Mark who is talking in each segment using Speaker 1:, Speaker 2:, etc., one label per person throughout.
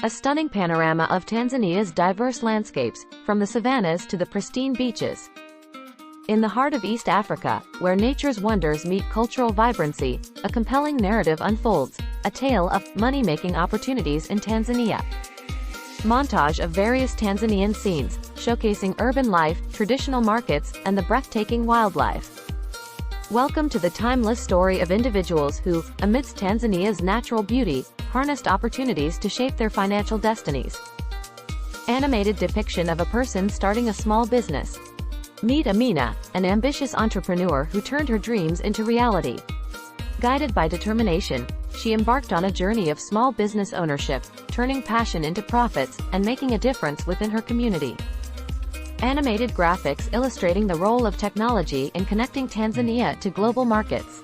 Speaker 1: A stunning panorama of Tanzania's diverse landscapes, from the savannas to the pristine beaches. In the heart of East Africa, where nature's wonders meet cultural vibrancy, a compelling narrative unfolds, a tale of money-making opportunities in Tanzania. Montage of various Tanzanian scenes, showcasing urban life, traditional markets, and the breathtaking wildlife. Welcome to the timeless story of individuals who, amidst Tanzania's natural beauty, harnessed opportunities to shape their financial destinies. Animated depiction of a person starting a small business. Meet Amina, an ambitious entrepreneur who turned her dreams into reality. Guided by determination, she embarked on a journey of small business ownership, turning passion into profits, and making a difference within her community. Animated graphics illustrating the role of technology in connecting Tanzania to global markets.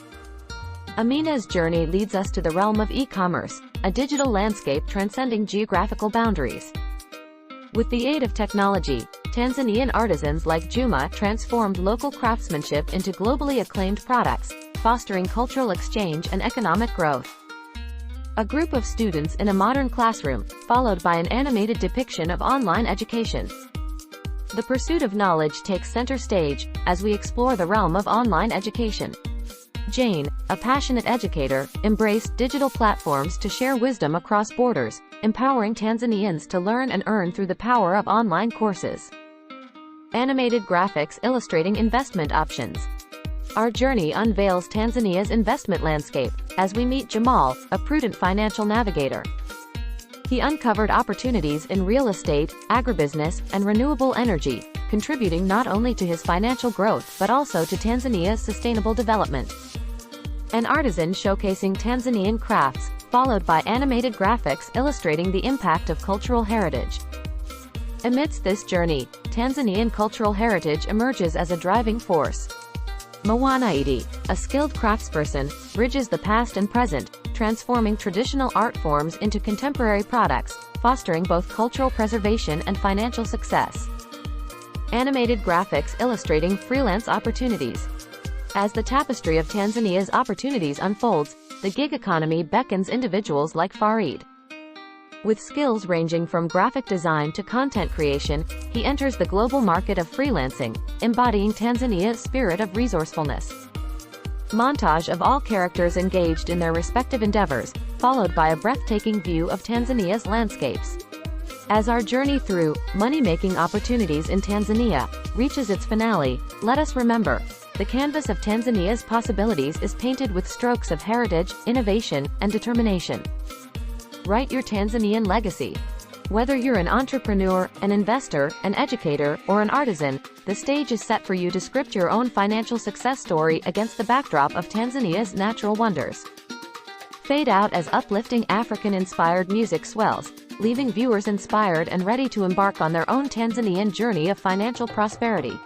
Speaker 1: Amina's journey leads us to the realm of e-commerce, a digital landscape transcending geographical boundaries. With the aid of technology, Tanzanian artisans like Juma transformed local craftsmanship into globally acclaimed products, fostering cultural exchange and economic growth. A group of students in a modern classroom, followed by an animated depiction of online education. The pursuit of knowledge takes center stage, as we explore the realm of online education. Jane, a passionate educator, embraced digital platforms to share wisdom across borders, empowering Tanzanians to learn and earn through the power of online courses. Animated graphics illustrating investment options. Our journey unveils Tanzania's investment landscape, as we meet Jamal, a prudent financial navigator. He uncovered opportunities in real estate, agribusiness, and renewable energy, contributing not only to his financial growth but also to Tanzania's sustainable development. An artisan showcasing Tanzanian crafts, followed by animated graphics illustrating the impact of cultural heritage. Amidst this journey, Tanzanian cultural heritage emerges as a driving force. Mwanaidi, a skilled craftsperson, bridges the past and present, transforming traditional art forms into contemporary products, fostering both cultural preservation and financial success. Animated graphics illustrating freelance opportunities. As the tapestry of Tanzania's opportunities unfolds, the gig economy beckons individuals like Farid. With skills ranging from graphic design to content creation, he enters the global market of freelancing, embodying Tanzania's spirit of resourcefulness. Montage of all characters engaged in their respective endeavors, followed by a breathtaking view of Tanzania's landscapes. As our journey through money-making opportunities in Tanzania reaches its finale, let us remember, the canvas of Tanzania's possibilities is painted with strokes of heritage, innovation, and determination. Write your Tanzanian legacy. Whether you're an entrepreneur, an investor, an educator, or an artisan, the stage is set for you to script your own financial success story against the backdrop of Tanzania's natural wonders. Fade out as uplifting African-inspired music swells, leaving viewers inspired and ready to embark on their own Tanzanian journey of financial prosperity.